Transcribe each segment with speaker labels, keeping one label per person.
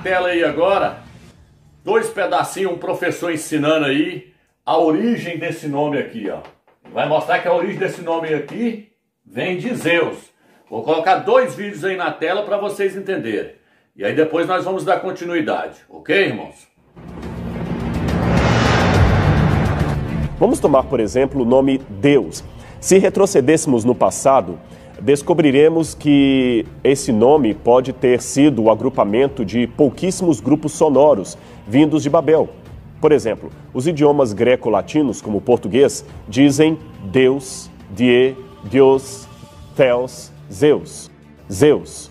Speaker 1: tela aí agora dois pedacinhos, um professor ensinando aí a origem desse nome aqui, ó. Vai mostrar que a origem desse nome aqui vem de Zeus. Vou colocar dois vídeos aí na tela para vocês entenderem. E aí depois nós vamos dar continuidade, ok, irmãos?
Speaker 2: Vamos tomar, por exemplo, o nome Deus. Se retrocedêssemos no passado, descobriremos que esse nome pode ter sido o agrupamento de pouquíssimos grupos sonoros vindos de Babel. Por exemplo, os idiomas greco-latinos, como o português, dizem Deus, Die, Deus, Theos, Zeus. Zeus.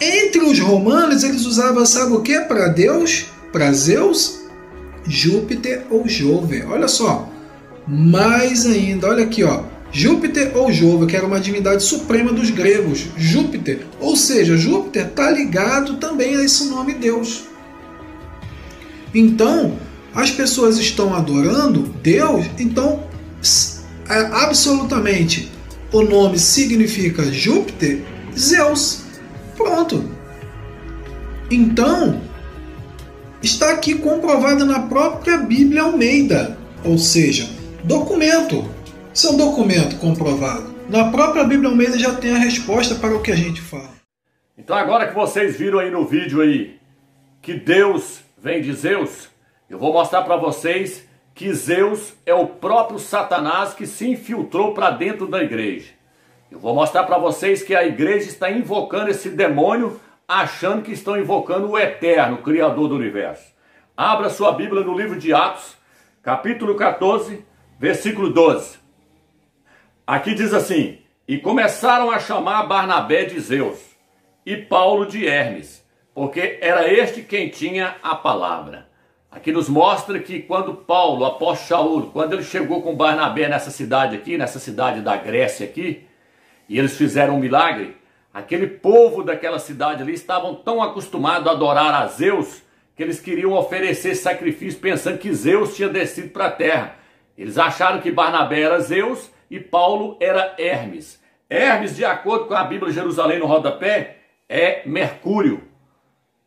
Speaker 3: Entre os romanos, eles usavam, sabe o que para Deus? Para Zeus? Júpiter ou Jove. Olha só. Mais ainda, olha aqui, ó. Júpiter ou Jove, que era uma divindade suprema dos gregos. Júpiter, ou seja, Júpiter está ligado também a esse nome Deus. Então, as pessoas estão adorando Deus, então, absolutamente, o nome significa Júpiter, Zeus. Pronto. Então, está aqui comprovado na própria Bíblia Almeida, ou seja, documento. Isso é um documento comprovado. Na própria Bíblia Almeida já tem a resposta para o que a gente fala.
Speaker 1: Então agora que vocês viram aí no vídeo aí que Deus vem de Zeus, eu vou mostrar para vocês que Zeus é o próprio Satanás que se infiltrou para dentro da igreja. Eu vou mostrar para vocês que a igreja está invocando esse demônio, achando que estão invocando o Eterno, o Criador do Universo. Abra sua Bíblia no livro de Atos, capítulo 14, versículo 12. Aqui diz assim: e começaram a chamar Barnabé de Zeus e Paulo de Hermes, porque era este quem tinha a palavra. Aqui nos mostra que quando Paulo, após Shaul, quando ele chegou com Barnabé nessa cidade aqui, nessa cidade da Grécia aqui, e eles fizeram um milagre, aquele povo daquela cidade ali estavam tão acostumados a adorar a Zeus, que eles queriam oferecer sacrifício pensando que Zeus tinha descido para a terra. Eles acharam que Barnabé era Zeus e Paulo era Hermes. Hermes, de acordo com a Bíblia de Jerusalém no rodapé, é Mercúrio.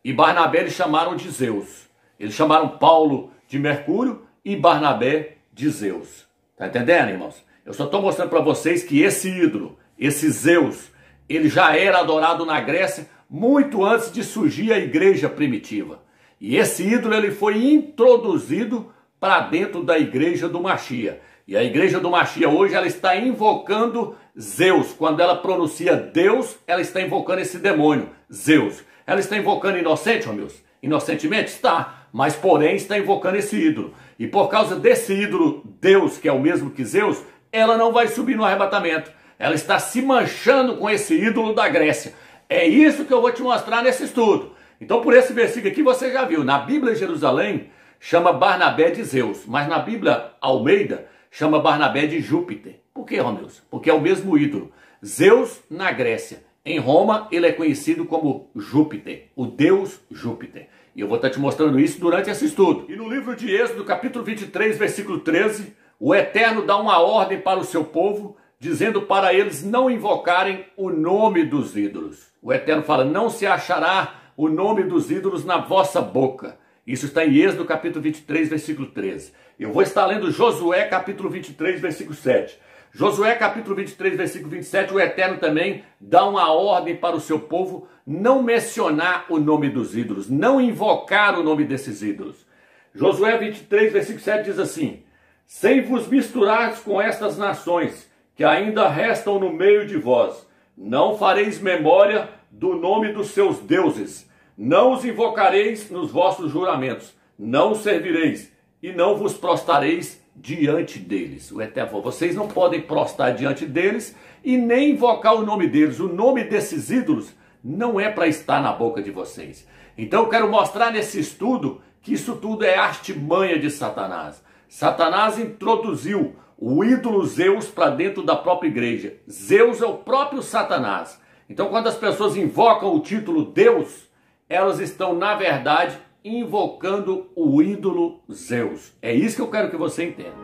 Speaker 1: E Barnabé eles chamaram de Zeus. Eles chamaram Paulo de Mercúrio e Barnabé de Zeus. Tá entendendo, irmãos? Eu só estou mostrando para vocês que esse ídolo, esse Zeus, ele já era adorado na Grécia muito antes de surgir a igreja primitiva. E esse ídolo ele foi introduzido para dentro da igreja do Mashiach. E a igreja do Mashiach hoje ela está invocando Zeus. Quando ela pronuncia Deus, ela está invocando esse demônio, Zeus. Ela está invocando inocente, meus? Inocentemente? Está. Mas porém está invocando esse ídolo. E por causa desse ídolo Deus, que é o mesmo que Zeus, ela não vai subir no arrebatamento. Ela está se manchando com esse ídolo da Grécia. É isso que eu vou te mostrar nesse estudo. Então por esse versículo aqui você já viu. Na Bíblia de Jerusalém chama Barnabé de Zeus. Mas na Bíblia Almeida chama Barnabé de Júpiter. Por que, Romeus? Porque é o mesmo ídolo. Zeus na Grécia. Em Roma ele é conhecido como Júpiter. O deus Júpiter. E eu vou estar te mostrando isso durante esse estudo. E no livro de Êxodo, capítulo 23, versículo 13, o Eterno dá uma ordem para o seu povo, dizendo para eles não invocarem o nome dos ídolos. O Eterno fala, não se achará o nome dos ídolos na vossa boca. Isso está em Êxodo capítulo 23, versículo 13. Eu vou estar lendo Josué capítulo 23, versículo 7. Josué capítulo 23, versículo 27, o Eterno também dá uma ordem para o seu povo não mencionar o nome dos ídolos, não invocar o nome desses ídolos. Josué 23, versículo 7 diz assim, sem vos misturares com estas nações, que ainda restam no meio de vós, não fareis memória do nome dos seus deuses, não os invocareis nos vossos juramentos, não os servireis e não vos prostrareis diante deles. O Eterno falou, vocês não podem prostrar diante deles e nem invocar o nome deles. O nome desses ídolos não é para estar na boca de vocês. Então eu quero mostrar nesse estudo que isso tudo é artimanha de Satanás. Satanás introduziu o ídolo Zeus para dentro da própria igreja. Zeus é o próprio Satanás. Então quando as pessoas invocam o título Deus, elas estão na verdade invocando o ídolo Zeus. É isso que eu quero que você entenda.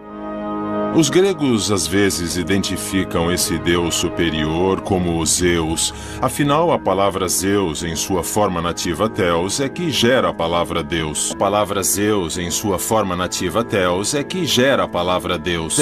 Speaker 4: Os gregos às vezes identificam esse deus superior como Zeus. Afinal, a palavra Zeus em sua forma nativa Theos é que gera a palavra Deus. A palavra Zeus em sua forma nativa Theos é que gera a palavra Deus.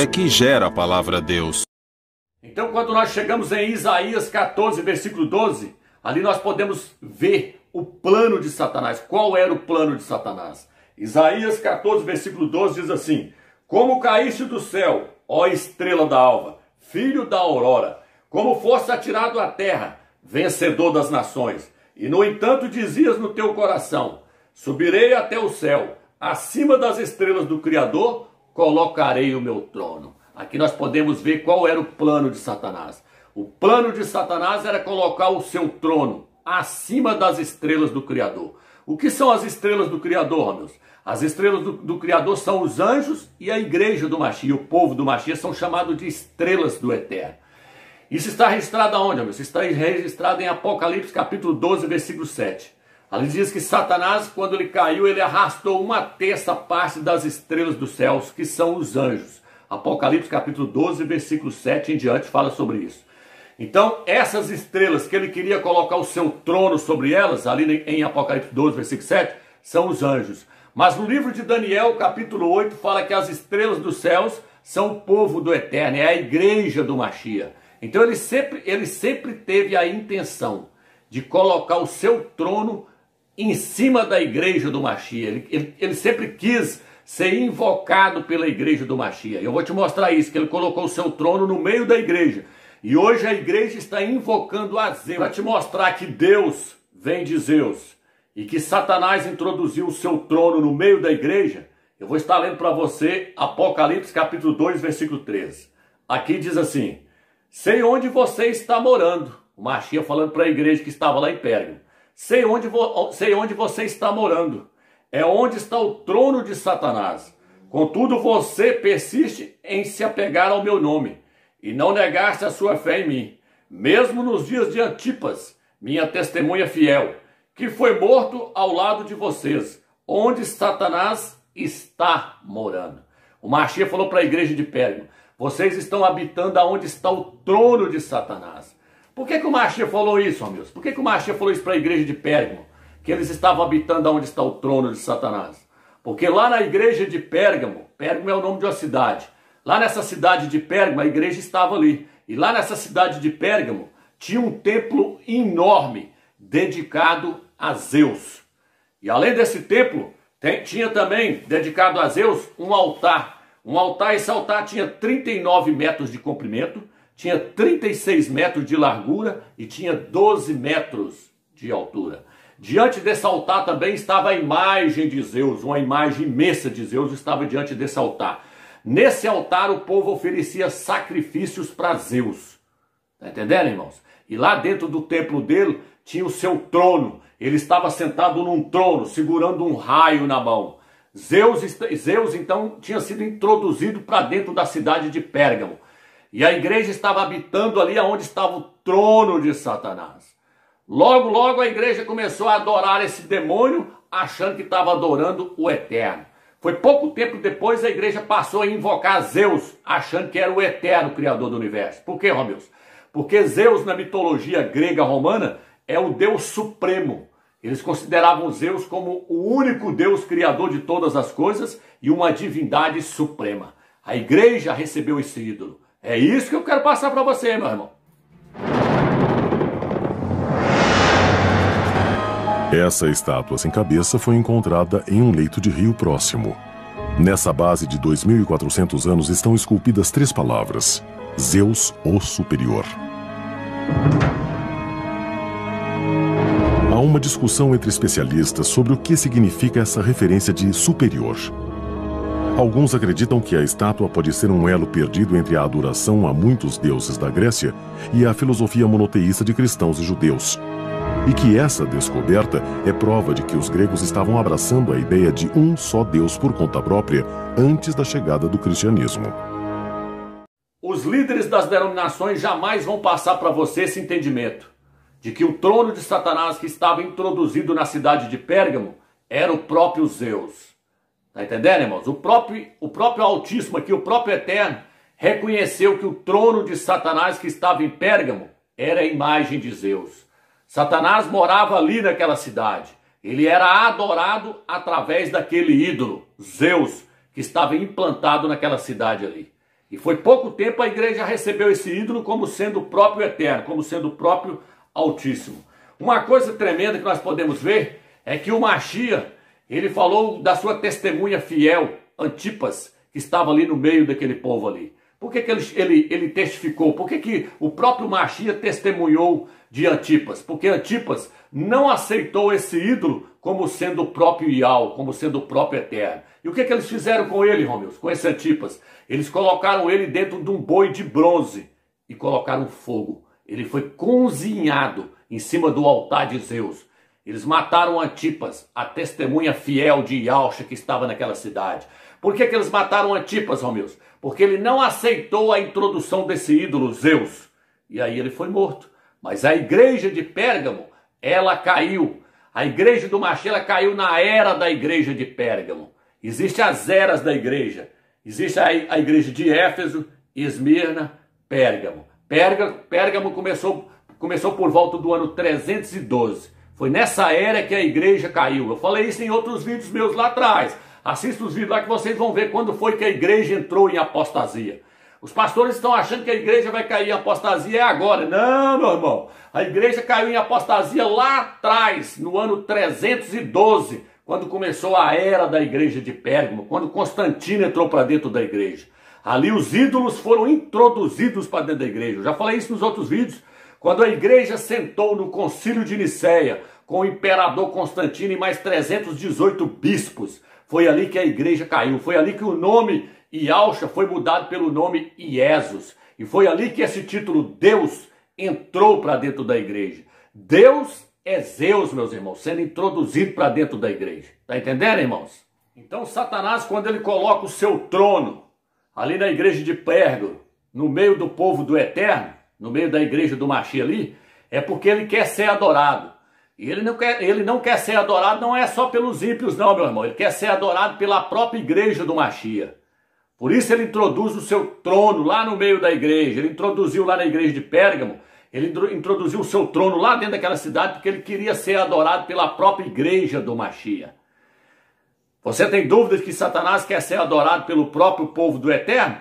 Speaker 1: Então, quando nós chegamos em Isaías 14, versículo 12, ali nós podemos ver o plano de Satanás. Qual era o plano de Satanás? Isaías 14, versículo 12 diz assim: como caíste do céu, ó estrela da alva, filho da aurora, como fosse atirado à terra, vencedor das nações. E no entanto dizias no teu coração: subirei até o céu, acima das estrelas do Criador, colocarei o meu trono. Aqui nós podemos ver qual era o plano de Satanás. O plano de Satanás era colocar o seu trono acima das estrelas do Criador. O que são as estrelas do Criador, meus? As estrelas do Criador são os anjos e a igreja do Mashiach, o povo do Mashiach, são chamados de estrelas do Eterno. Isso está registrado aonde, meus? Isso está registrado em Apocalipse capítulo 12, versículo 7. Ali diz que Satanás, quando ele caiu, ele arrastou 1/3 parte das estrelas dos céus, que são os anjos. Apocalipse capítulo 12, versículo 7 em diante fala sobre isso. Então, essas estrelas que ele queria colocar o seu trono sobre elas, ali em Apocalipse 12, versículo 7, são os anjos. Mas no livro de Daniel, capítulo 8, fala que as estrelas dos céus são o povo do Eterno, é a igreja do Mashiach. Então ele sempre teve a intenção de colocar o seu trono em cima da igreja do Mashiach. Ele sempre quis ser invocado pela igreja do Mashiach. Eu vou te mostrar isso, que ele colocou o seu trono no meio da igreja. E hoje a igreja está invocando a Zeus, para te mostrar que Deus vem de Zeus e que Satanás introduziu o seu trono no meio da igreja. Eu vou estar lendo para você Apocalipse capítulo 2, versículo 13. Aqui diz assim: sei onde você está morando. O Mashiach falando para a igreja que estava lá em Pérgamo. Sei onde você está morando. É onde está o trono de Satanás. Contudo, você persiste em se apegar ao meu nome e não negaste a sua fé em mim, mesmo nos dias de Antipas, minha testemunha fiel, que foi morto ao lado de vocês, onde Satanás está morando. O Mashiach falou para a igreja de Pérgamo: vocês estão habitando aonde está o trono de Satanás. Por que o Mashiach falou isso, amigos? Por que o Mashiach falou isso para a igreja de Pérgamo? Que eles estavam habitando aonde está o trono de Satanás. Porque lá na igreja de Pérgamo, Pérgamo é o nome de uma cidade, lá nessa cidade de Pérgamo a igreja estava ali. E lá nessa cidade de Pérgamo tinha um templo enorme dedicado a Zeus. E além desse templo, tinha também dedicado a Zeus um altar. Esse altar tinha 39 metros de comprimento, tinha 36 metros de largura e tinha 12 metros de altura. Diante desse altar também estava a imagem de Zeus, uma imagem imensa de Zeus estava diante desse altar. Nesse altar o povo oferecia sacrifícios para Zeus. Está entendendo, irmãos? E lá dentro do templo dele tinha o seu trono. Ele estava sentado num trono, segurando um raio na mão. Zeus então tinha sido introduzido para dentro da cidade de Pérgamo. E a igreja estava habitando ali onde estava o trono de Satanás. Logo a igreja começou a adorar esse demônio, achando que estava adorando o Eterno. Foi pouco tempo depois a igreja passou a invocar Zeus, achando que era o Eterno Criador do Universo. Por quê, Romeus? Porque Zeus, na mitologia grega romana, é o Deus Supremo. Eles consideravam Zeus como o único Deus criador de todas as coisas e uma divindade suprema. A igreja recebeu esse ídolo. É isso que eu quero passar para você, meu irmão.
Speaker 5: Essa estátua sem cabeça foi encontrada em um leito de rio próximo. Nessa base de 2.400 anos estão esculpidas 3 palavras: Zeus, o Superior. Há uma discussão entre especialistas sobre o que significa essa referência de superior. Alguns acreditam que a estátua pode ser um elo perdido entre a adoração a muitos deuses da Grécia e a filosofia monoteísta de cristãos e judeus. E que essa descoberta é prova de que os gregos estavam abraçando a ideia de um só Deus por conta própria antes da chegada do cristianismo.
Speaker 1: Os líderes das denominações jamais vão passar para você esse entendimento de que o trono de Satanás que estava introduzido na cidade de Pérgamo era o próprio Zeus. Tá entendendo, irmãos? O próprio Altíssimo aqui, o próprio Eterno, reconheceu que o trono de Satanás que estava em Pérgamo era a imagem de Zeus. Satanás morava ali naquela cidade. Ele era adorado através daquele ídolo, Zeus, que estava implantado naquela cidade ali. E foi pouco tempo a igreja recebeu esse ídolo como sendo o próprio Eterno, como sendo o próprio Altíssimo. Uma coisa tremenda que nós podemos ver é que o Mashiach, ele falou da sua testemunha fiel, Antipas, que estava ali no meio daquele povo ali. Por que ele testificou? Por que o próprio Mashiach testemunhou de Antipas? Porque Antipas não aceitou esse ídolo como sendo o próprio Ial, como sendo o próprio Eterno. E o que eles fizeram com ele, Romeus, com esse Antipas? Eles colocaram ele dentro de um boi de bronze e colocaram fogo. Ele foi cozinhado em cima do altar de Zeus. Eles mataram Antipas, a testemunha fiel de Ialcha que estava naquela cidade. Por que eles mataram Antipas, Romeus? Porque ele não aceitou a introdução desse ídolo, Zeus. E aí ele foi morto. Mas a igreja de Pérgamo, ela caiu. A igreja do Mashiach, ela caiu na era da igreja de Pérgamo. Existem as eras da igreja. Existe a igreja de Éfeso, Esmirna, Pérgamo. Pérgamo começou por volta do ano 312. Foi nessa era que a igreja caiu. Eu falei isso em outros vídeos meus lá atrás. Assista os vídeos lá que vocês vão ver quando foi que a igreja entrou em apostasia. Os pastores estão achando que a igreja vai cair em apostasia agora. Não, meu irmão. A igreja caiu em apostasia lá atrás, no ano 312, quando começou a era da igreja de Pérgamo, quando Constantino entrou para dentro da igreja. Ali os ídolos foram introduzidos para dentro da igreja. Eu já falei isso nos outros vídeos. Quando a igreja sentou no concílio de Niceia, com o imperador Constantino e mais 318 bispos, foi ali que a igreja caiu. Foi ali que o nome Ialcha foi mudado pelo nome Iesus. E foi ali que esse título Deus entrou para dentro da igreja. Deus é Zeus, meus irmãos, sendo introduzido para dentro da igreja. Está entendendo, irmãos? Então Satanás, quando ele coloca o seu trono ali na igreja de Pérgamo, no meio do povo do Eterno, no meio da igreja do Mashiach ali, é porque ele quer ser adorado. E ele não quer ser adorado, não é só pelos ímpios não, meu irmão. Ele quer ser adorado pela própria igreja do Mashiach. Por isso ele introduz o seu trono lá no meio da igreja. Ele introduziu lá na igreja de Pérgamo, ele introduziu o seu trono lá dentro daquela cidade porque ele queria ser adorado pela própria igreja do Mashiach. Você tem dúvidas que Satanás quer ser adorado pelo próprio povo do Eterno?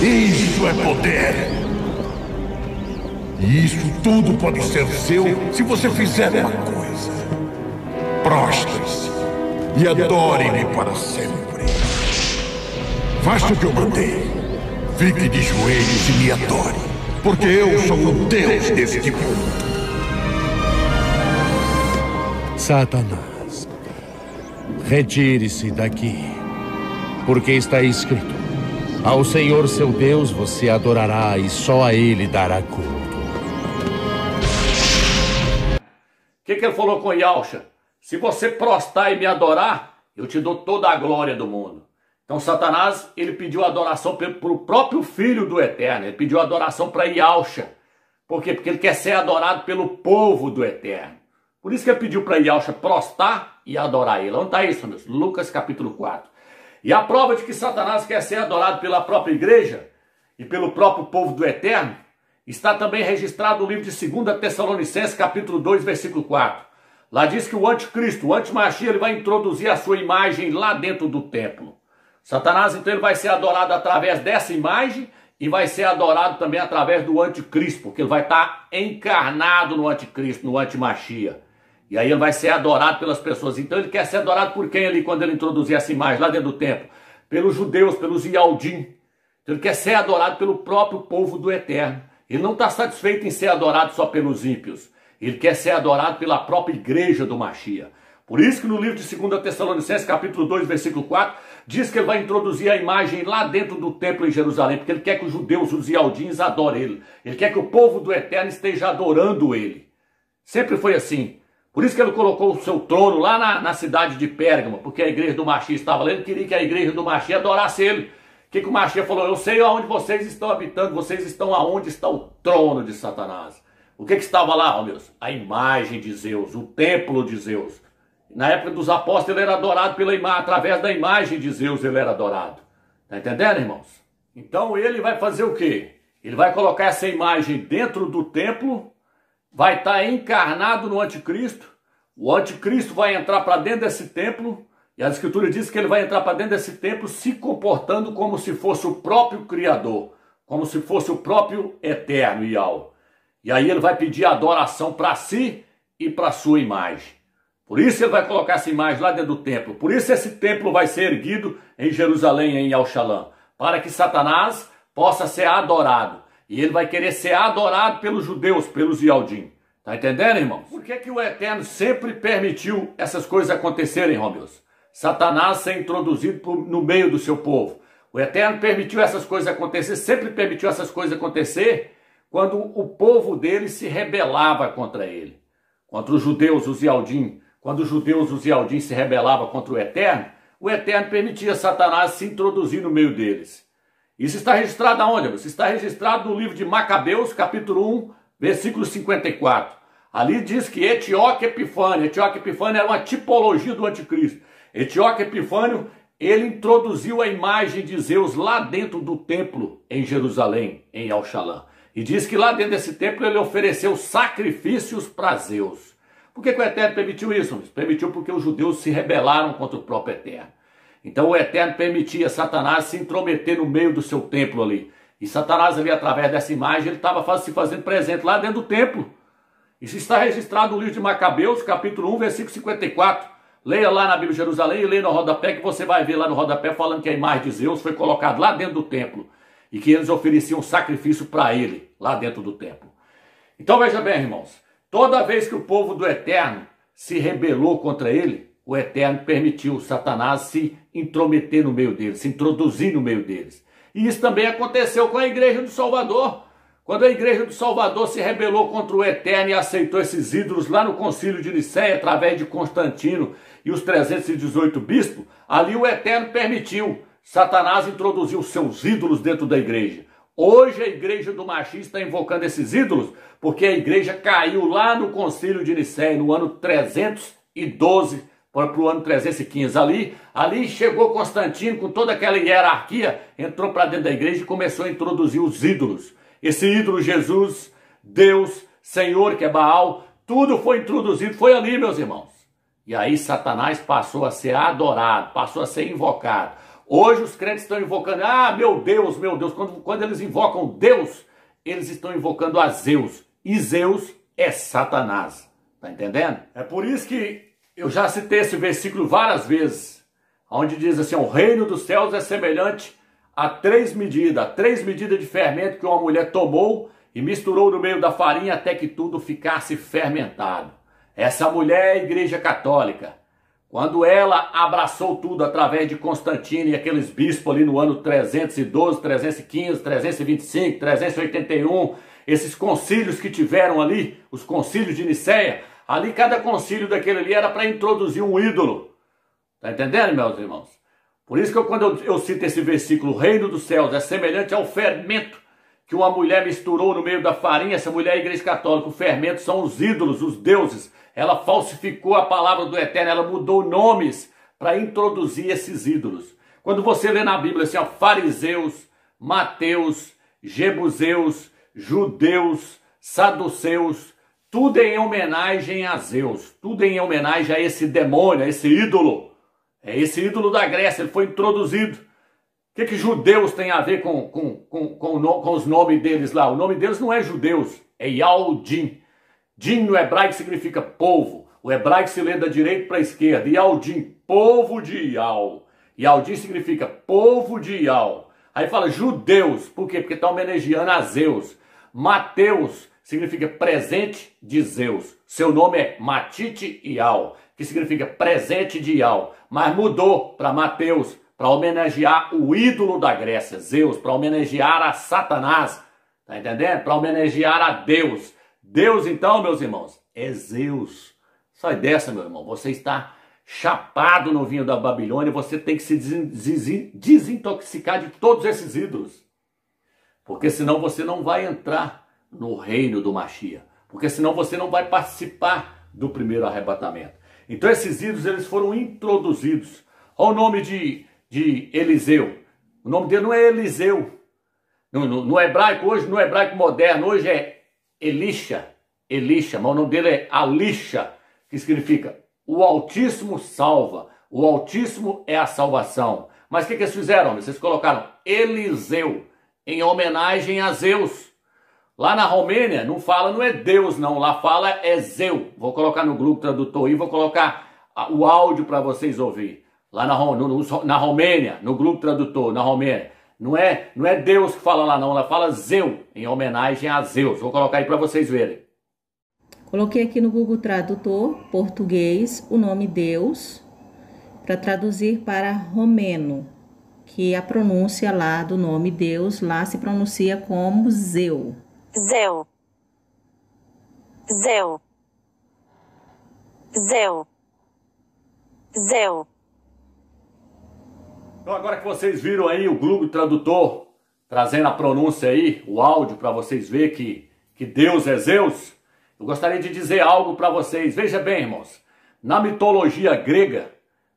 Speaker 6: Isso é poder! E isso tudo pode ser seu se você fizer uma coisa. Prostre-se e adore-me para sempre. Faça o que eu mandei. Fique de joelhos e me adore, porque eu sou o Deus deste mundo.
Speaker 7: Satanás, retire-se daqui, porque está escrito: ao Senhor seu Deus você adorará e só a Ele dará culto.
Speaker 1: O que ele falou com Ialcha? Se você prostrar e me adorar, eu te dou toda a glória do mundo. Então Satanás, ele pediu adoração para o próprio Filho do Eterno. Ele pediu adoração para Ialcha. Por quê? Porque ele quer ser adorado pelo povo do Eterno. Por isso que ele pediu para Ialcha prostrar e adorar ele. Onde está isso, meus? Lucas capítulo 4. E a prova de que Satanás quer ser adorado pela própria igreja e pelo próprio povo do Eterno está também registrado no livro de 2 Tessalonicenses, capítulo 2, versículo 4. Lá diz que o anticristo, o anti-Mashiach, ele vai introduzir a sua imagem lá dentro do templo. Satanás, então, ele vai ser adorado através dessa imagem e vai ser adorado também através do anticristo, porque ele vai estar encarnado no anticristo, no anti-Mashiach. E aí ele vai ser adorado pelas pessoas. Então ele quer ser adorado por quem ali, quando ele introduzir essa imagem lá dentro do templo? Pelos judeus, pelos Ialdim. Então ele quer ser adorado pelo próprio povo do Eterno. Ele não está satisfeito em ser adorado só pelos ímpios. Ele quer ser adorado pela própria igreja do Mashiach. Por isso que no livro de 2 Tessalonicenses, capítulo 2, versículo 4, diz que ele vai introduzir a imagem lá dentro do templo em Jerusalém, porque ele quer que os judeus, os Ialdins, adorem ele. Ele quer que o povo do Eterno esteja adorando ele. Sempre foi assim. Por isso que ele colocou o seu trono lá na cidade de Pérgamo, porque a igreja do Mashiach estava lá. Ele queria que a igreja do Mashiach adorasse ele. O que o Mashiach falou? Eu sei aonde vocês estão habitando, vocês estão aonde está o trono de Satanás. O que estava lá, ó Deus? A imagem de Zeus, o templo de Zeus. Na época dos apóstolos ele era adorado pela imagem, através da imagem de Zeus ele era adorado. Tá entendendo, irmãos? Então ele vai fazer o quê? Ele vai colocar essa imagem dentro do templo, vai estar encarnado no anticristo, o anticristo vai entrar para dentro desse templo, e a Escritura diz que ele vai entrar para dentro desse templo se comportando como se fosse o próprio Criador, como se fosse o próprio Eterno Yahweh. E aí ele vai pedir adoração para si e para a sua imagem. Por isso ele vai colocar essa imagem lá dentro do templo. Por isso esse templo vai ser erguido em Jerusalém, em Yal-Shalom, para que Satanás possa ser adorado. E ele vai querer ser adorado pelos judeus, pelos Yaldim. Tá entendendo, irmãos? Por que o Eterno sempre permitiu essas coisas acontecerem, Romeus? Satanás ser introduzido no meio do seu povo. O Eterno permitiu essas coisas acontecer, sempre permitiu essas coisas acontecer, quando o povo dele se rebelava contra ele. Contra os judeus, os Yaldim. Quando os judeus, os Yaldim, se rebelavam contra o Eterno permitia Satanás se introduzir no meio deles. Isso está registrado aonde? Isso está registrado no livro de Macabeus, capítulo 1, versículo 54. Ali diz que Etíoque Epifânio era uma tipologia do anticristo. Etíoque Epifânio, ele introduziu a imagem de Zeus lá dentro do templo em Jerusalém, em Yal-Shalom. E diz que lá dentro desse templo ele ofereceu sacrifícios para Zeus. Por que o Eterno permitiu isso? Permitiu porque os judeus se rebelaram contra o próprio Eterno. Então o Eterno permitia Satanás se intrometer no meio do seu templo ali. E Satanás ali, através dessa imagem, ele estava se fazendo presente lá dentro do templo. Isso está registrado no livro de Macabeus, capítulo 1, versículo 54. Leia lá na Bíblia de Jerusalém e leia no rodapé, que você vai ver lá no rodapé falando que a imagem de Zeus foi colocada lá dentro do templo. E que eles ofereciam sacrifício para ele, lá dentro do templo. Então veja bem, irmãos. Toda vez que o povo do Eterno se rebelou contra ele, o Eterno permitiu Satanás se intrometer no meio deles, se introduzir no meio deles. E isso também aconteceu com a Igreja do Salvador. Quando a Igreja do Salvador se rebelou contra o Eterno e aceitou esses ídolos lá no Concílio de Nicéia, através de Constantino e os 318 bispos, ali o Eterno permitiu Satanás introduzir os seus ídolos dentro da igreja. Hoje a Igreja do Mashiach está invocando esses ídolos porque a igreja caiu lá no Concílio de Nicéia, no ano 312 para o ano 315. Ali chegou Constantino com toda aquela hierarquia, entrou para dentro da igreja e começou a introduzir os ídolos. Esse ídolo Jesus, Deus, Senhor, que é Baal, tudo foi introduzido, foi ali, meus irmãos. E aí Satanás passou a ser adorado, passou a ser invocado. Hoje os crentes estão invocando, meu Deus, meu Deus. Quando eles invocam Deus, eles estão invocando a Zeus. E Zeus é Satanás. Tá entendendo? É por isso que eu já citei esse versículo várias vezes, onde diz assim, o reino dos céus é semelhante a três medidas de fermento que uma mulher tomou e misturou no meio da farinha até que tudo ficasse fermentado. Essa mulher é a Igreja Católica. Quando ela abraçou tudo através de Constantino e aqueles bispos ali no ano 312, 315, 325, 381, esses concílios que tiveram ali, os concílios de Nicéia, ali cada concílio daquele ali era para introduzir um ídolo. Tá entendendo, meus irmãos? Por isso que quando eu cito esse versículo, o reino dos céus é semelhante ao fermento que uma mulher misturou no meio da farinha. Essa mulher é a Igreja Católica. O fermento são os ídolos, os deuses. Ela falsificou a palavra do Eterno, ela mudou nomes para introduzir esses ídolos. Quando você lê na Bíblia assim, fariseus, mateus, jebuseus, judeus, saduceus, tudo em homenagem a Zeus, tudo em homenagem a esse demônio, a esse ídolo. É esse ídolo da Grécia, ele foi introduzido. O que judeus tem a ver com os nomes deles lá? O nome deles não é judeus, é Yaldim. Din no hebraico significa povo. O hebraico se lê da direita para a esquerda. Yaldim, povo de Yal. Yaldim significa povo de Yal. Aí fala judeus. Por quê? Porque está homenageando a Zeus. Mateus significa presente de Zeus. Seu nome é Matite Yal, que significa presente de Yal. Mas mudou para Mateus, para homenagear o ídolo da Grécia, Zeus, para homenagear a Satanás. Tá entendendo? Para homenagear a Deus. Deus, então, meus irmãos, é Zeus. Sai dessa, meu irmão. Você está chapado no vinho da Babilônia. Você tem que se desintoxicar de todos esses ídolos. Porque senão você não vai entrar no reino do Mashiach. Porque senão você não vai participar do primeiro arrebatamento. Então esses ídolos, eles foram introduzidos. Olha o nome de Eliseu. O nome dele não é Eliseu. No hebraico hoje, no hebraico moderno, hoje é Elisha, mas o nome dele é Alisha, que significa o Altíssimo salva, o Altíssimo é a salvação. Mas o que eles fizeram? Vocês colocaram Eliseu, em homenagem a Zeus. Lá na Romênia, não é Deus não, lá fala é Zeu. Vou colocar no grupo tradutor e vou colocar o áudio para vocês ouvir. Lá na Romênia, no grupo tradutor, na Romênia. Não é Deus que fala lá não, ela fala Zeu, em homenagem a Zeus. Vou colocar aí para vocês verem.
Speaker 8: Coloquei aqui no Google Tradutor, português, o nome Deus, para traduzir para romeno, que a pronúncia lá do nome Deus, lá se pronuncia como Zeu.
Speaker 9: Zeu. Zeu. Zeu. Zeu.
Speaker 1: Então agora que vocês viram aí o Google Tradutor trazendo a pronúncia aí, o áudio para vocês verem que Deus é Zeus, eu gostaria de dizer algo para vocês. Veja bem, irmãos, na mitologia grega,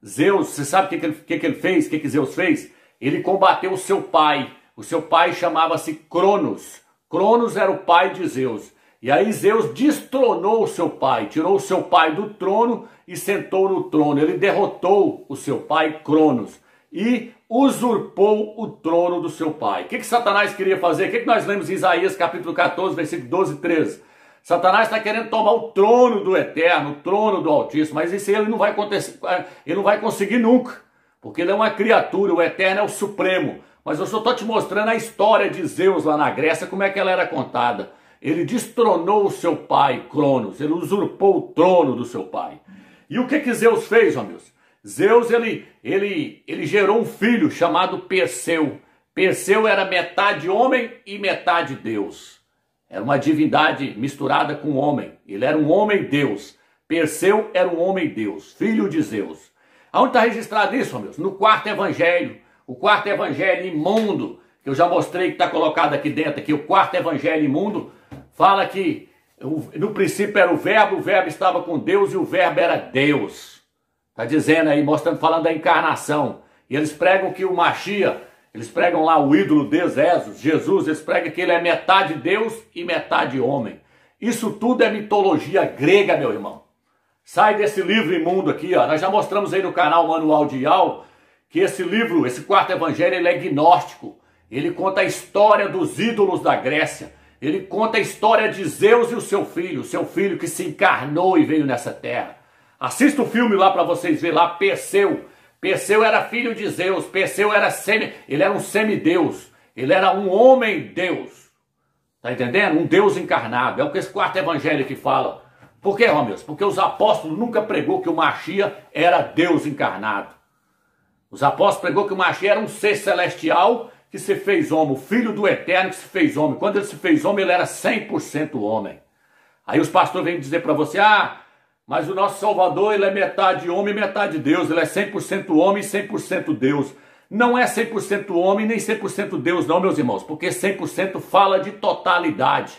Speaker 1: Zeus, você sabe o que ele fez? O que Zeus fez? Ele combateu o seu pai. O seu pai chamava-se Cronos. Cronos era o pai de Zeus. E aí Zeus destronou o seu pai, tirou o seu pai do trono e sentou no trono. Ele derrotou o seu pai Cronos e usurpou o trono do seu pai. O que Satanás queria fazer? O que nós lemos em Isaías capítulo 14, versículo 12 e 13? Satanás está querendo tomar o trono do Eterno, o trono do Altíssimo, mas isso ele não vai acontecer, ele não vai conseguir nunca, porque ele é uma criatura, o Eterno é o Supremo. Mas eu só estou te mostrando a história de Zeus lá na Grécia, como é que ela era contada. Ele destronou o seu pai, Cronos, ele usurpou o trono do seu pai. E o que Zeus fez, amigos? Zeus, ele gerou um filho chamado Perseu. Perseu era metade homem e metade Deus. Era uma divindade misturada com homem. Ele era um homem-deus. Perseu era um homem-deus, filho de Zeus. Aonde está registrado isso, meus? No quarto evangelho. O quarto evangelho imundo, que eu já mostrei que está colocado aqui dentro, aqui, o quarto evangelho imundo, fala que no princípio era o verbo estava com Deus e o verbo era Deus. Está dizendo aí, falando da encarnação. E eles pregam que o Mashiach, eles pregam lá o ídolo deus Jesus, eles pregam que ele é metade Deus e metade homem. Isso tudo é mitologia grega, meu irmão. Sai desse livro imundo aqui, ó. Nós já mostramos aí no canal Manual de Yao que esse livro, esse quarto evangelho, ele é gnóstico. Ele conta a história dos ídolos da Grécia. Ele conta a história de Zeus e o seu filho que se encarnou e veio nessa terra. Assista o filme lá para vocês verem lá, Perseu. Perseu era filho de Zeus, Perseu ele era um semideus, ele era um homem-deus. Tá entendendo? Um Deus encarnado. É o que esse quarto evangelho que fala. Por quê, Romeus? Porque os apóstolos nunca pregou que o Mashiach era Deus encarnado. Os apóstolos pregou que o Mashiach era um ser celestial que se fez homem, o filho do Eterno que se fez homem. Quando ele se fez homem, ele era 100% homem. Aí os pastores vêm dizer para você, mas o nosso Salvador, ele é metade homem e metade Deus. Ele é 100% homem e 100% Deus. Não é 100% homem nem 100% Deus não, meus irmãos. Porque 100% fala de totalidade.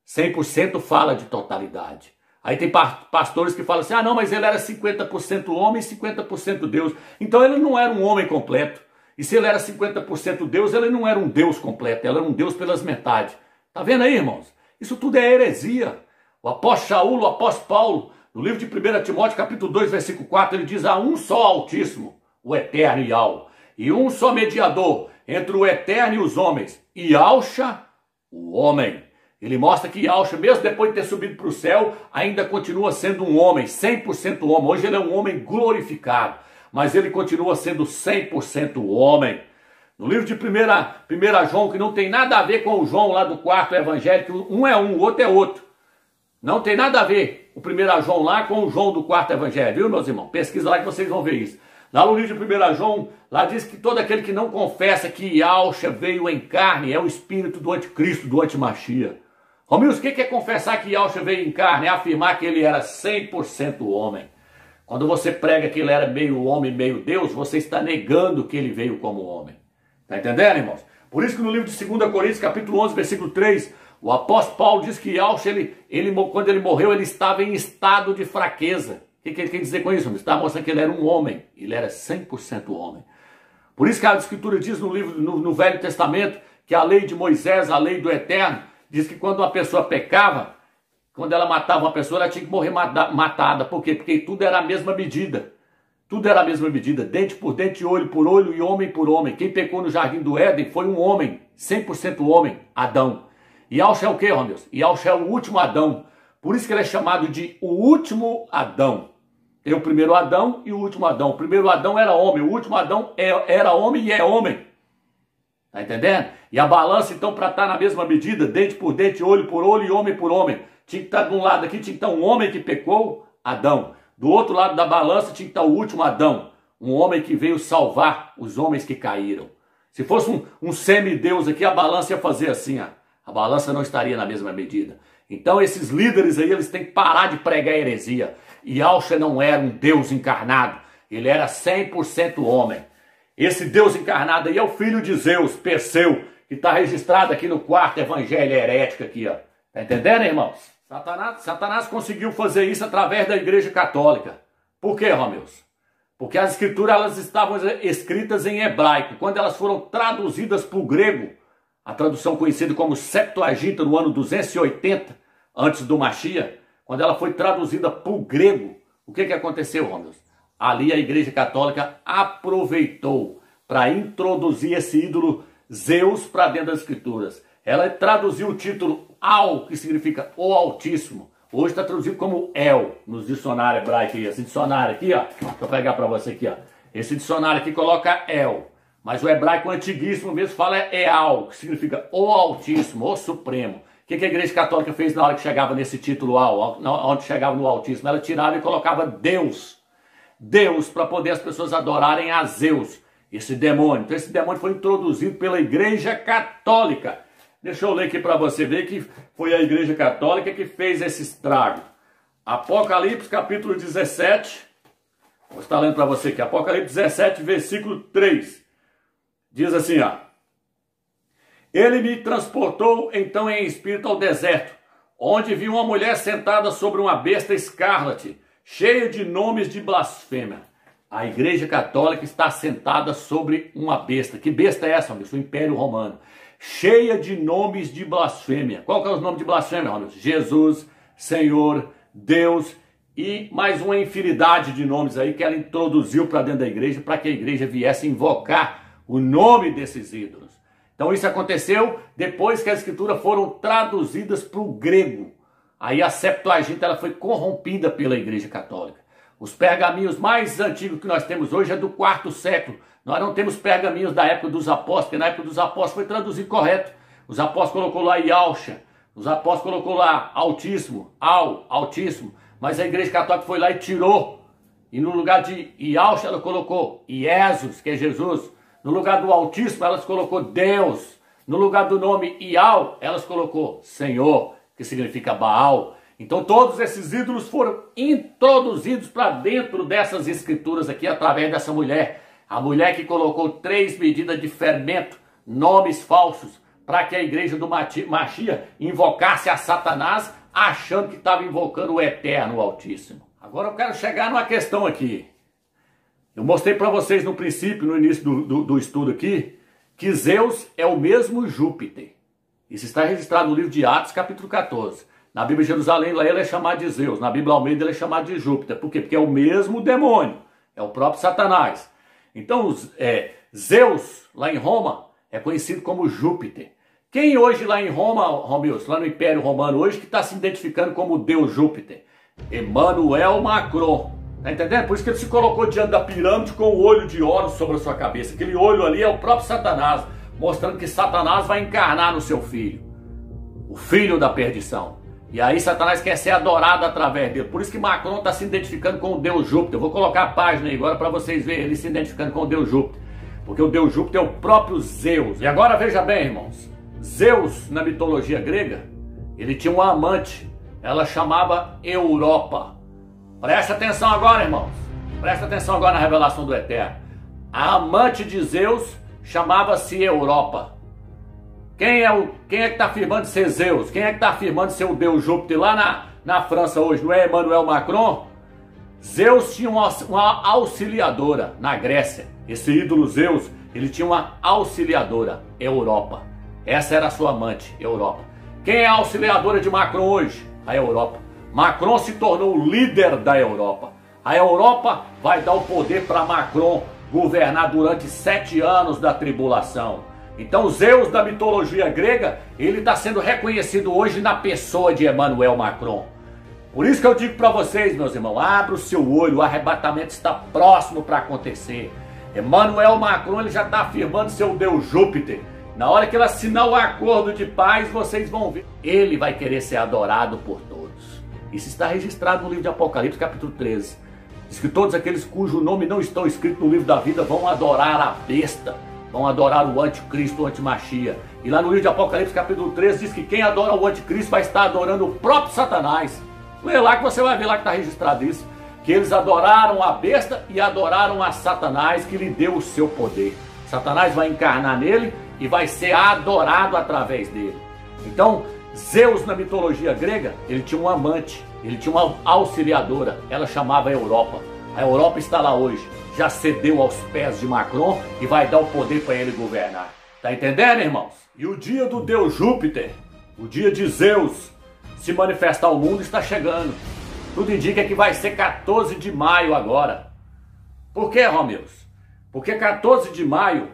Speaker 1: 100% fala de totalidade. Aí tem pastores que falam assim, não, mas ele era 50% homem e 50% Deus. Então ele não era um homem completo. E se ele era 50% Deus, ele não era um Deus completo. Ele era um Deus pelas metades. Tá vendo aí, irmãos? Isso tudo é heresia. O apóstolo Shaul, o apóstolo Paulo, no livro de 1 Timóteo, capítulo 2, versículo 4, ele diz, há um só Altíssimo, o Eterno Yahweh, e um só mediador entre o Eterno e os homens, Yahshua, o homem. Ele mostra que Yahshua, mesmo depois de ter subido para o céu, ainda continua sendo um homem, 100% homem. Hoje ele é um homem glorificado, mas ele continua sendo 100% homem. No livro de 1 João, que não tem nada a ver com o João lá do quarto evangelho, que um é um, o outro é outro. Não tem nada a ver o 1 João lá com o João do quarto evangelho, viu, meus irmãos? Pesquisa lá que vocês vão ver isso. Lá no livro de 1 João, lá diz que todo aquele que não confessa que Yahshua veio em carne é o espírito do anticristo, do antimachia. Romilson, o que é confessar que Yahshua veio em carne? É afirmar que ele era 100% homem. Quando você prega que ele era meio homem, meio Deus, você está negando que ele veio como homem. Tá entendendo, irmãos? Por isso que no livro de 2 Coríntios, capítulo 11, versículo 3, o apóstolo Paulo diz que Yahshua, quando ele morreu, ele estava em estado de fraqueza. O que ele quer dizer com isso? Ele estava mostrando que ele era um homem. Ele era 100% homem. Por isso que a Escritura diz no Velho Testamento que a lei de Moisés, a lei do Eterno, diz que quando uma pessoa pecava, quando ela matava uma pessoa, ela tinha que morrer matada. Por quê? Porque tudo era a mesma medida. Tudo era a mesma medida, dente por dente, olho por olho e homem por homem. Quem pecou no jardim do Éden foi um homem, 100% homem, Adão. Yahshua é o quê, Romeus? Yahshua é o último Adão. Por isso que ele é chamado de o último Adão. Tem o primeiro Adão e o último Adão. O primeiro Adão era homem, o último Adão era homem e é homem. Tá entendendo? E a balança, então, para estar na mesma medida, dente por dente, olho por olho e homem por homem. Tinha que estar de um lado aqui, tinha que estar um homem que pecou, Adão. Do outro lado da balança tinha que estar o último Adão. Um homem que veio salvar os homens que caíram. Se fosse um semideus aqui, a balança ia fazer assim, ó. A balança não estaria na mesma medida. Então esses líderes aí, eles têm que parar de pregar heresia. Yahshua não era um Deus encarnado. Ele era 100% homem. Esse Deus encarnado aí é o filho de Zeus, Perseu, que está registrado aqui no 4º evangelho herético aqui, ó. Tá entendendo, irmãos? Satanás conseguiu fazer isso através da Igreja Católica. Por quê, Romeus? Porque as escrituras elas estavam escritas em hebraico. Quando elas foram traduzidas para o grego, a tradução conhecida como Septuaginta, no ano 280, antes do Mashiach, quando ela foi traduzida para o grego, o que aconteceu, Romeus? Ali a Igreja Católica aproveitou para introduzir esse ídolo Zeus para dentro das escrituras. Ela traduziu o título Al, que significa o Altíssimo. Hoje está traduzido como El, nos dicionários hebraicos. Esse dicionário aqui, ó, deixa eu pegar para você aqui, ó. Esse dicionário aqui coloca El, mas o hebraico antiguíssimo mesmo fala Eal, que significa o Altíssimo, o Supremo. O que a Igreja Católica fez na hora que chegava nesse título Al, onde chegava no Altíssimo? Ela tirava e colocava Deus. Deus, para poder as pessoas adorarem a Zeus, esse demônio. Então esse demônio foi introduzido pela Igreja Católica. Deixa eu ler aqui para você ver que foi a Igreja Católica que fez esse estrago. Apocalipse, capítulo 17. Vou estar lendo para você aqui. Apocalipse 17, versículo 3. Diz assim, ó. Ele me transportou então em espírito ao deserto, onde vi uma mulher sentada sobre uma besta escarlate, cheia de nomes de blasfêmia. A Igreja Católica está sentada sobre uma besta. Que besta é essa, amigo? O Império Romano. Cheia de nomes de blasfêmia. Qual que é os nomes de blasfêmia, Romeus? Jesus, Senhor, Deus e mais uma infinidade de nomes aí que ela introduziu para dentro da igreja para que a igreja viesse invocar o nome desses ídolos. Então isso aconteceu depois que as escrituras foram traduzidas para o grego. Aí a Septuaginta ela foi corrompida pela Igreja Católica. Os pergaminhos mais antigos que nós temos hoje é do 4º século. Nós não temos pergaminhos da época dos apóstolos, porque na época dos apóstolos foi traduzido correto. Os apóstolos colocou lá Yahshua, os apóstolos colocou lá Altíssimo, Altíssimo, mas a Igreja Católica foi lá e tirou. E no lugar de Yahshua ela colocou Jesus, que é Jesus. No lugar do Altíssimo elas colocou Deus. No lugar do nome Ial elas colocou Senhor, que significa Baal. Então todos esses ídolos foram introduzidos para dentro dessas escrituras aqui através dessa mulher. A mulher que colocou 3 medidas de fermento, nomes falsos, para que a igreja do Mashiach invocasse a Satanás, achando que estava invocando o Eterno, o Altíssimo. Agora eu quero chegar numa questão aqui. Eu mostrei para vocês no princípio, no início do estudo aqui, que Zeus é o mesmo Júpiter. Isso está registrado no livro de Atos, capítulo 14. Na Bíblia de Jerusalém, lá ele é chamado de Zeus. Na Bíblia Almeida, ele é chamado de Júpiter. Por quê? Porque é o mesmo demônio. É o próprio Satanás. Então, Zeus, lá em Roma, é conhecido como Júpiter. Quem hoje lá em Roma, Romeus, lá no Império Romano hoje, que está se identificando como Deus Júpiter? Emmanuel Macron. Tá entendendo? Por isso que ele se colocou diante da pirâmide com o olho de ouro sobre a sua cabeça. Aquele olho ali é o próprio Satanás, mostrando que Satanás vai encarnar no seu filho. O filho da perdição. E aí Satanás quer ser adorado através dele. Por isso que Macron está se identificando com o Deus Júpiter. Eu vou colocar a página aí agora para vocês verem ele se identificando com o Deus Júpiter. Porque o Deus Júpiter é o próprio Zeus. E agora veja bem, irmãos. Zeus, na mitologia grega, ele tinha uma amante. Ela chamava Europa. Presta atenção agora, irmãos. Presta atenção agora na revelação do Eterno. A amante de Zeus chamava-se Europa. Quem é que está afirmando ser Zeus? Quem é que está afirmando ser o Deus Júpiter lá na França hoje? Não é Emmanuel Macron? Zeus tinha uma auxiliadora na Grécia. Esse ídolo Zeus, ele tinha uma auxiliadora, Europa. Essa era a sua amante, Europa. Quem é a auxiliadora de Macron hoje? A Europa. Macron se tornou o líder da Europa. A Europa vai dar o poder para Macron governar durante 7 anos da tribulação. Então Zeus da mitologia grega, ele está sendo reconhecido hoje na pessoa de Emmanuel Macron. Por isso que eu digo para vocês, meus irmãos, abra o seu olho, o arrebatamento está próximo para acontecer. Emmanuel Macron, ele já está afirmando seu Deus Júpiter. Na hora que ele assinar o acordo de paz, vocês vão ver. Ele vai querer ser adorado por todos. Isso está registrado no livro de Apocalipse, capítulo 13. Diz que todos aqueles cujo nome não estão escritos no livro da vida vão adorar a besta. Vão adorar o anticristo, o antimachia. E lá no livro de Apocalipse, capítulo 13, diz que quem adora o anticristo vai estar adorando o próprio Satanás. Lê lá que você vai ver lá que está registrado isso. Que eles adoraram a besta e adoraram a Satanás, que lhe deu o seu poder. Satanás vai encarnar nele e vai ser adorado através dele. Então, Zeus na mitologia grega, ele tinha um amante, ele tinha uma auxiliadora, ela chamava Europa. A Europa está lá hoje, já cedeu aos pés de Macron e vai dar o poder para ele governar. Tá entendendo, irmãos? E o dia do Deus Júpiter, o dia de Zeus se manifestar ao mundo está chegando. Tudo indica que vai ser 14 de maio agora. Por que, Romeus? Porque 14 de maio,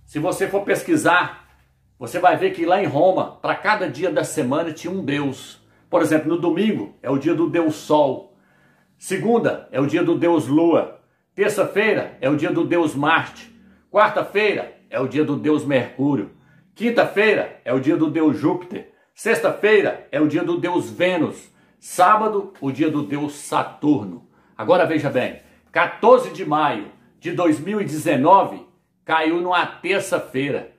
Speaker 1: se você for pesquisar, você vai ver que lá em Roma, para cada dia da semana tinha um deus. Por exemplo, no domingo é o dia do Deus Sol. Segunda é o dia do Deus Lua. Terça-feira é o dia do Deus Marte. Quarta-feira é o dia do Deus Mercúrio. Quinta-feira é o dia do Deus Júpiter. Sexta-feira é o dia do Deus Vênus. Sábado, o dia do Deus Saturno. Agora veja bem, 14 de maio de 2019 caiu numa terça-feira.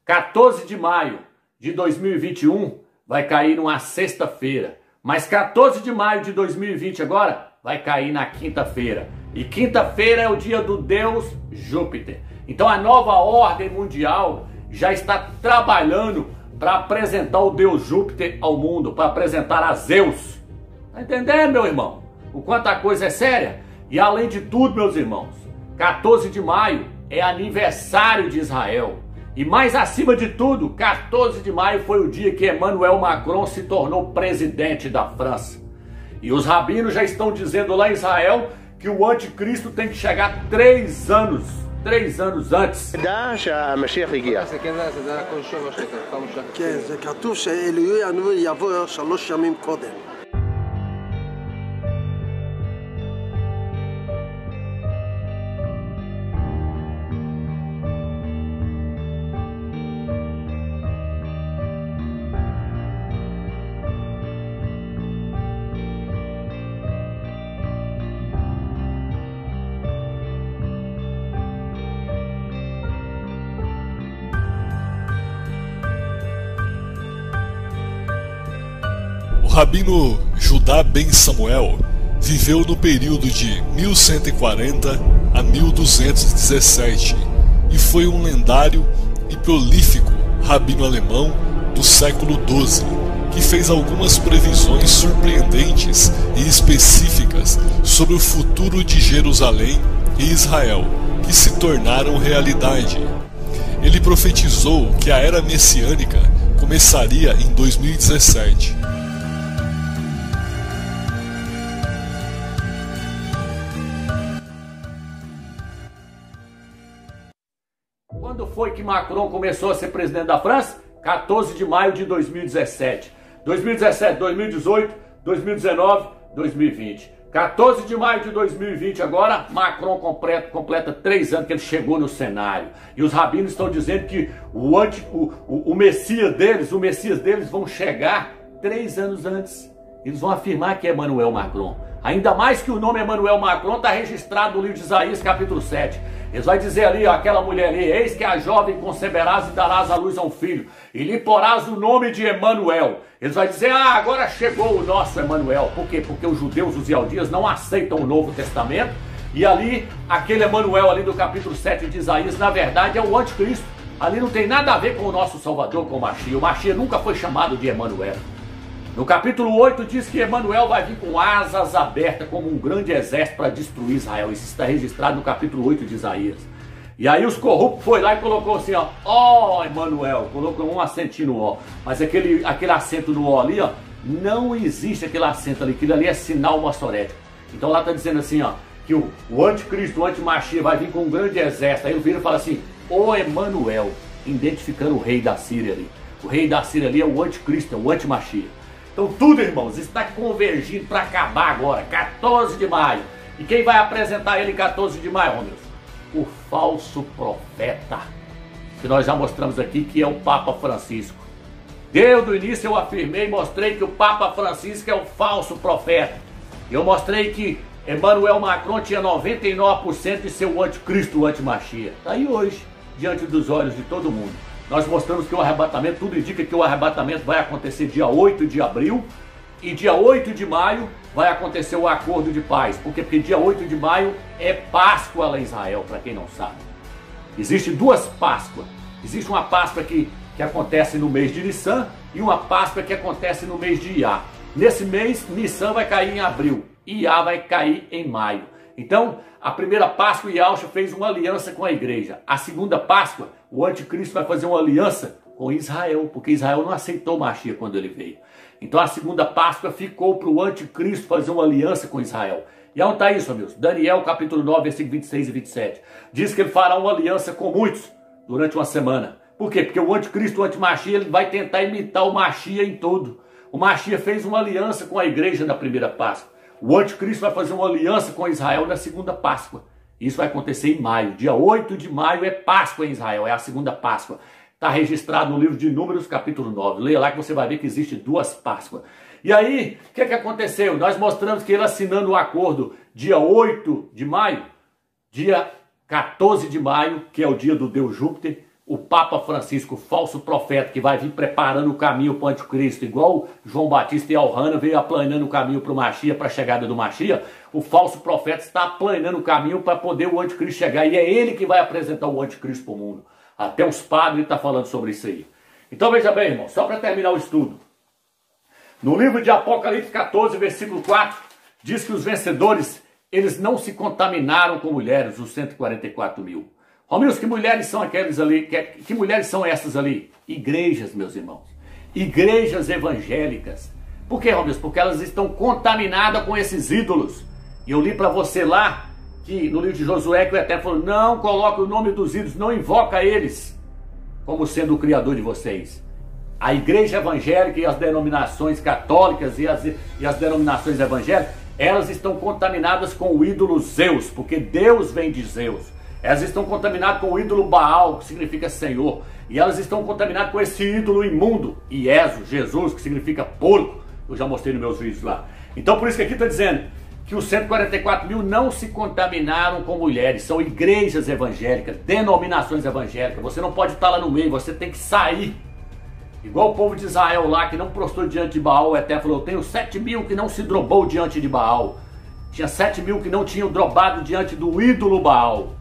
Speaker 1: 14 de maio de 2021 vai cair numa sexta-feira. Mas 14 de maio de 2020 agora vai cair na quinta-feira. E quinta-feira é o dia do Deus Júpiter. Então a nova ordem mundial já está trabalhando para apresentar o Deus Júpiter ao mundo, para apresentar a Zeus. Tá entendendo, meu irmão? O quanto a coisa é séria? E além de tudo, meus irmãos, 14 de maio é aniversário de Israel. E mais acima de tudo, 14 de maio foi o dia que Emmanuel Macron se tornou presidente da França. E os rabinos já estão dizendo lá em Israel que o anticristo tem que chegar 3 anos antes.
Speaker 10: O rabino Judá ben Samuel viveu no período de 1140 a 1217 e foi um lendário e prolífico rabino alemão do século XII, que fez algumas previsões surpreendentes e específicas sobre o futuro de Jerusalém e Israel, que se tornaram realidade. Ele profetizou que a era messiânica começaria em 2017.
Speaker 1: Quando foi que Macron começou a ser presidente da França? 14 de maio de 2017. 2017, 2018, 2019, 2020. 14 de maio de 2020 agora, Macron completa 3 anos que ele chegou no cenário. E os rabinos estão dizendo que o Messias deles vão chegar 3 anos antes. Eles vão afirmar que é Emmanuel Macron. Ainda mais que o nome Emmanuel Macron está registrado no livro de Isaías, capítulo 7. Eles vão dizer ali, ó, aquela mulher ali, eis que a jovem conceberás e darás à luz a um filho, e lhe porás o nome de Emanuel. Eles vão dizer, agora chegou o nosso Emanuel. Por quê? Porque os judeus, os ialdias, não aceitam o Novo Testamento, e ali, aquele Emanuel ali do capítulo 7 de Isaías, na verdade é o anticristo. Ali não tem nada a ver com o nosso Salvador, com o Machia. O Machia nunca foi chamado de Emanuel. No capítulo 8 diz que Emanuel vai vir com asas abertas como um grande exército para destruir Israel. Isso está registrado no capítulo 8 de Isaías. E aí os corruptos foi lá e colocou assim, ó Emanuel, colocou um acentinho no ó. Mas aquele acento no ó ali, ó, não existe aquele acento ali, aquilo ali é sinal maçorético. Então lá está dizendo assim, ó, que o anticristo, o antimachia vai vir com um grande exército. Aí o vira e fala assim, ô Emanuel, identificando o rei da Síria ali. O rei da Síria ali é o anticristo, é o antimachia. Então tudo, irmãos, está convergindo para acabar agora, 14 de maio. E quem vai apresentar ele em 14 de maio, Romeu? O falso profeta, que nós já mostramos aqui, que é o Papa Francisco. Desde o início eu afirmei e mostrei que o Papa Francisco é o falso profeta. Eu mostrei que Emmanuel Macron tinha 99% de ser o anticristo, o antimachia. Está aí hoje, diante dos olhos de todo mundo. Nós mostramos que o arrebatamento, tudo indica que o arrebatamento vai acontecer dia 8 de abril e dia 8 de maio vai acontecer o acordo de paz. Por quê? Porque dia 8 de maio é Páscoa lá em Israel, para quem não sabe. Existem duas Páscoas. Existe uma Páscoa que acontece no mês de Nissan e uma Páscoa que acontece no mês de Iá. Nesse mês, Nissan vai cair em abril e Iá vai cair em maio. Então, a primeira Páscoa, Yahushua fez uma aliança com a igreja. A segunda Páscoa, o anticristo vai fazer uma aliança com Israel, porque Israel não aceitou Mashiach quando ele veio. Então a segunda Páscoa ficou para o anticristo fazer uma aliança com Israel. E onde está isso, amigos? Daniel capítulo 9, versículo 26 e 27. Diz que ele fará uma aliança com muitos durante uma semana. Por quê? Porque o anticristo, o antimachia, ele vai tentar imitar o Mashiach em tudo. O Mashiach fez uma aliança com a igreja na primeira Páscoa. O anticristo vai fazer uma aliança com Israel na segunda Páscoa. Isso vai acontecer em maio. Dia 8 de maio é Páscoa em Israel, é a segunda Páscoa. Está registrado no livro de Números, capítulo 9. Leia lá que você vai ver que existe duas Páscoas. E aí, o que aconteceu? Nós mostramos que ele assinando o acordo dia 8 de maio, dia 14 de maio, que é o dia do Deus Júpiter, o Papa Francisco, falso profeta, que vai vir preparando o caminho para o anticristo, igual João Batista e Alhana veio aplanando o caminho para o Mashiach, para a chegada do Mashiach, o falso profeta está aplanando o caminho para poder o anticristo chegar, e é ele que vai apresentar o anticristo para o mundo. Até os padres estão falando sobre isso aí. Então veja bem, irmão, só para terminar o estudo. No livro de Apocalipse 14, versículo 4, diz que os vencedores, eles não se contaminaram com mulheres, os 144 mil. Romilson, que mulheres são aqueles ali? Que mulheres são essas ali? Igrejas, meus irmãos. Igrejas evangélicas. Por quê, Romilson? Porque elas estão contaminadas com esses ídolos. E eu li para você lá, que no livro de Josué, que o Eterno falou, não coloque o nome dos ídolos, não invoca eles como sendo o criador de vocês. A igreja evangélica e as denominações católicas e as denominações evangélicas, elas estão contaminadas com o ídolo Zeus, porque Deus vem de Zeus. Elas estão contaminadas com o ídolo Baal, que significa Senhor. E elas estão contaminadas com esse ídolo imundo, Ieso, Jesus, que significa porco. Eu já mostrei nos meus vídeos lá. Então por isso que aqui está dizendo que os 144 mil não se contaminaram com mulheres. São igrejas evangélicas, denominações evangélicas. Você não pode estar lá no meio, você tem que sair. Igual o povo de Israel lá, que não prostrou diante de Baal. O Eterno falou, eu tenho 7 mil que não se drobou diante de Baal. Tinha 7 mil que não tinham drobado diante do ídolo Baal.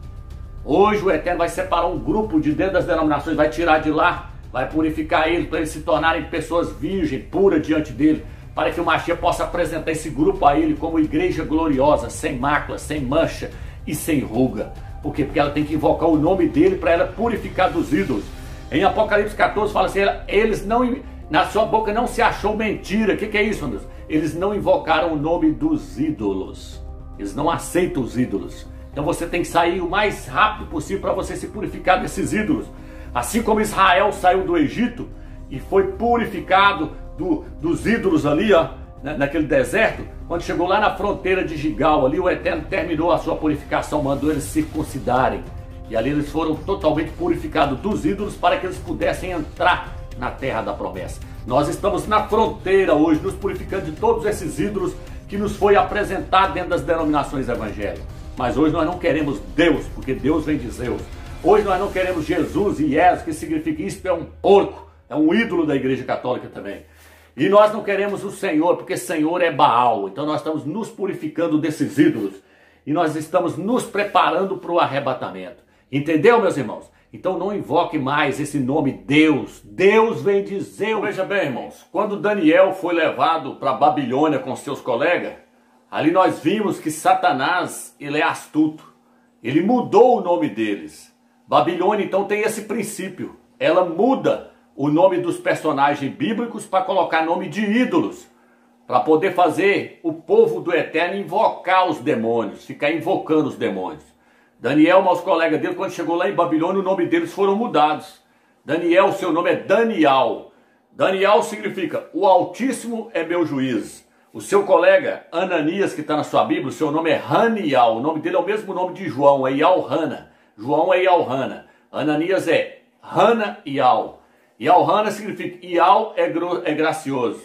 Speaker 1: Hoje o Eterno vai separar um grupo de dentro das denominações, vai tirar de lá, vai purificar eles, para eles se tornarem pessoas virgens, puras diante dele, para que o Mashiach possa apresentar esse grupo a ele como igreja gloriosa, sem mácula, sem mancha e sem ruga. Por quê? Porque ela tem que invocar o nome dele para ela purificar dos ídolos. Em Apocalipse 14 fala assim, eles não, na sua boca não se achou mentira. O que é isso, meu Deus? Eles não invocaram o nome dos ídolos. Eles não aceitam os ídolos. Então você tem que sair o mais rápido possível para você se purificar desses ídolos. Assim como Israel saiu do Egito e foi purificado dos ídolos ali, ó, naquele deserto, quando chegou lá na fronteira de Gigal, ali o Eterno terminou a sua purificação, mandou eles circuncidarem. E ali eles foram totalmente purificados dos ídolos para que eles pudessem entrar na terra da promessa. Nós estamos na fronteira hoje, nos purificando de todos esses ídolos que nos foi apresentado dentro das denominações evangélicas. Mas hoje nós não queremos Deus, porque Deus vem de Zeus. Hoje nós não queremos Jesus e Iesus, que significa isso é um porco, é um ídolo da igreja católica também. E nós não queremos o Senhor, porque Senhor é Baal. Então nós estamos nos purificando desses ídolos. E nós estamos nos preparando para o arrebatamento. Entendeu, meus irmãos? Então não invoque mais esse nome Deus. Deus vem de Zeus. Veja bem, irmãos, quando Daniel foi levado para a Babilônia com seus colegas, ali nós vimos que Satanás, ele é astuto. Ele mudou o nome deles. Babilônia, então, tem esse princípio. Ela muda o nome dos personagens bíblicos para colocar nome de ídolos, para poder fazer o povo do Eterno invocar os demônios, ficar invocando os demônios. Daniel, meus colegas dele, quando chegou lá em Babilônia, o nome deles foram mudados. Daniel, seu nome é Daniel. Daniel significa, o Altíssimo é meu juiz. O seu colega, Ananias, que está na sua Bíblia, o seu nome é Haniel. O nome dele é o mesmo nome de João, é Yalhana. João é Yalhana. Ananias é Hana Ial. Yalhana significa, Ial é gracioso.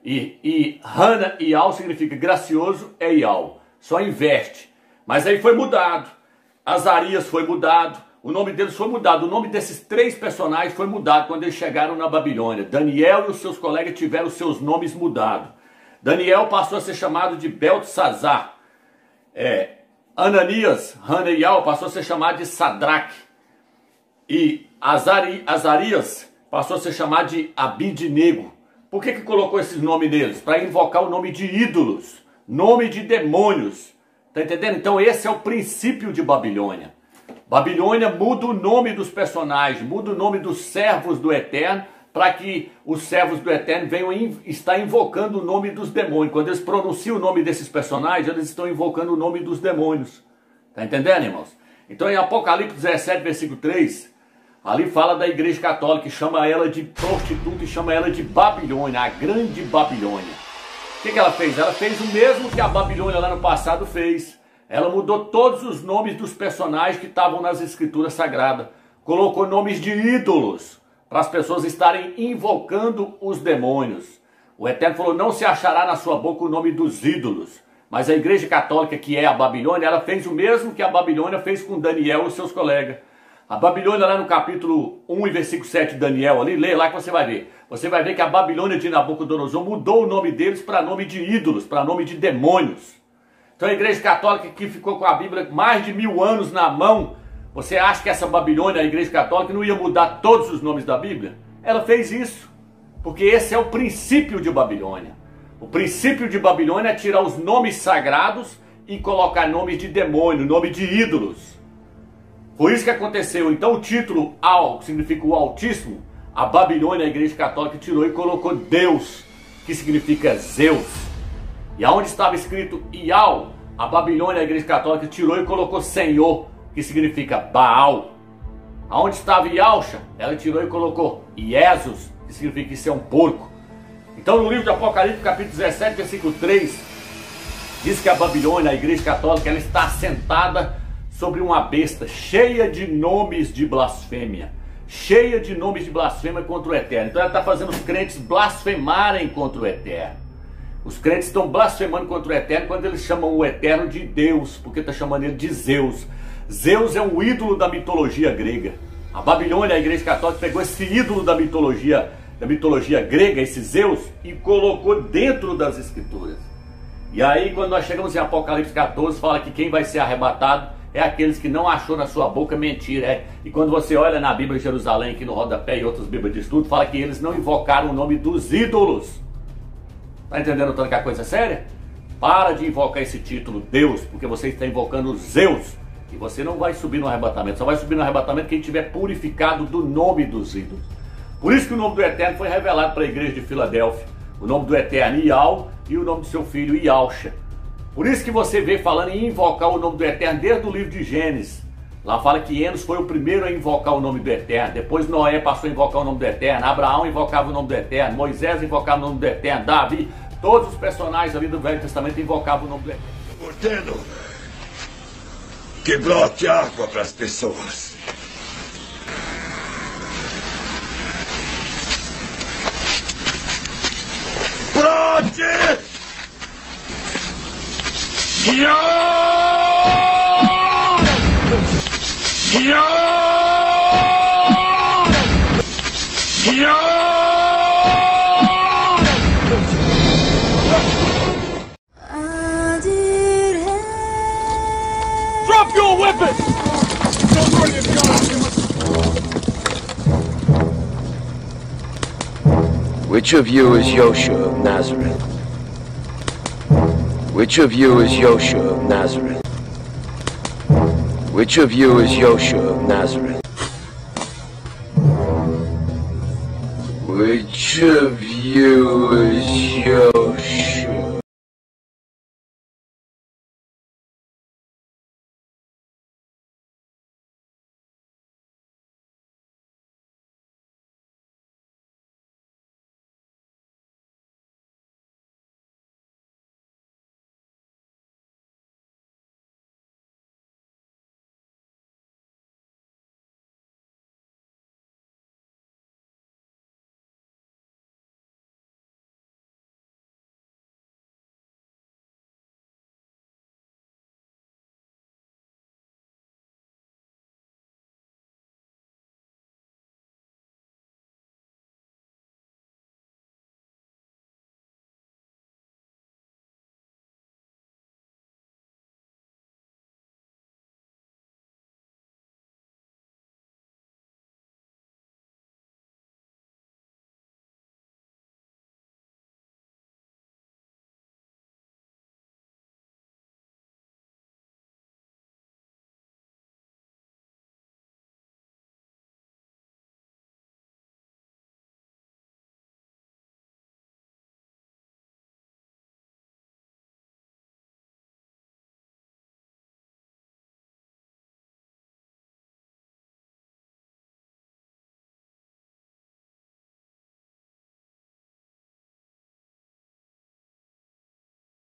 Speaker 1: E Hana Ial significa gracioso é Ial. Só inverte. Mas aí foi mudado. Azarias foi mudado. O nome deles foi mudado. O nome desses três personagens foi mudado quando eles chegaram na Babilônia. Daniel e os seus colegas tiveram seus nomes mudados. Daniel passou a ser chamado de Beltesazar. Ananias, Haneial, passou a ser chamado de Sadraque. E Azarias passou a ser chamado de Abidnego. Por que colocou esses nomes neles? Para invocar o nome de ídolos, nome de demônios. Está entendendo? Então esse é o princípio de Babilônia. Babilônia muda o nome dos personagens, muda o nome dos servos do Eterno, para que os servos do Eterno venham estar invocando o nome dos demônios. Quando eles pronunciam o nome desses personagens, eles estão invocando o nome dos demônios. Está entendendo, irmãos? Então em Apocalipse 17, versículo 3, ali fala da igreja católica, que chama ela de prostituta e chama ela de Babilônia, a grande Babilônia. O que ela fez? Ela fez o mesmo que a Babilônia lá no passado fez. Ela mudou todos os nomes dos personagens que estavam nas escrituras sagradas. Colocou nomes de ídolos, para as pessoas estarem invocando os demônios. O Eterno falou, não se achará na sua boca o nome dos ídolos. Mas a igreja católica, que é a Babilônia, ela fez o mesmo que a Babilônia fez com Daniel e seus colegas. A Babilônia, lá no capítulo 1 e versículo 7 de Daniel, ali, lê lá que você vai ver. Você vai ver que a Babilônia de Nabucodonosor mudou o nome deles para nome de ídolos, para nome de demônios. Então a igreja católica, que ficou com a Bíblia mais de 1000 anos na mão, você acha que essa Babilônia, a igreja católica, não ia mudar todos os nomes da Bíblia? Ela fez isso, porque esse é o princípio de Babilônia. O princípio de Babilônia é tirar os nomes sagrados e colocar nomes de demônio, nome de ídolos. Foi isso que aconteceu. Então o título Al, que significa o Altíssimo, a Babilônia, a igreja católica, tirou e colocou Deus, que significa Zeus. E aonde estava escrito Ial, a Babilônia, a igreja católica, tirou e colocou Senhor, que significa Baal. Aonde estava Yalcha, ela tirou e colocou Iesus, que significa que isso é um porco. Então no livro de Apocalipse, capítulo 17, versículo 3, diz que a Babilônia, a igreja católica, ela está assentada sobre uma besta cheia de nomes de blasfêmia. Cheia de nomes de blasfêmia contra o Eterno. Então ela está fazendo os crentes blasfemarem contra o Eterno. Os crentes estão blasfemando contra o Eterno quando eles chamam o Eterno de Deus, porque está chamando ele de Zeus. Zeus é um ídolo da mitologia grega. A Babilônia, a igreja católica, pegou esse ídolo da mitologia grega, esse Zeus, e colocou dentro das escrituras. E aí quando nós chegamos em Apocalipse 14, fala que quem vai ser arrebatado é aqueles que não achou na sua boca mentira. E quando você olha na Bíblia de Jerusalém, aqui no rodapé e outras Bíblias de estudo, fala que eles não invocaram o nome dos ídolos. Está entendendo tanto que a coisa é séria? Para de invocar esse título Deus, porque você está invocando Zeus. E você não vai subir no arrebatamento. Só vai subir no arrebatamento quem tiver purificado do nome dos ídolos. Por isso que o nome do Eterno foi revelado para a igreja de Filadélfia. O nome do Eterno, Ial, e o nome do seu filho, Ialcha. Por isso que você vê falando em invocar o nome do Eterno desde o livro de Gênesis. Lá fala que Enos foi o primeiro a invocar o nome do Eterno. Depois Noé passou a invocar o nome do Eterno. Abraão invocava o nome do Eterno. Moisés invocava o nome do Eterno. Davi, todos os personagens ali do Velho Testamento invocavam o nome do Eterno.
Speaker 6: Ordeno que brote água para as pessoas. Brote!
Speaker 10: Drop your weapon!
Speaker 11: Which of you is Yoshua of Nazareth? Which of you is Yoshua of Nazareth? Which of you is Yoshua of Nazareth? Which of you is Yoshua?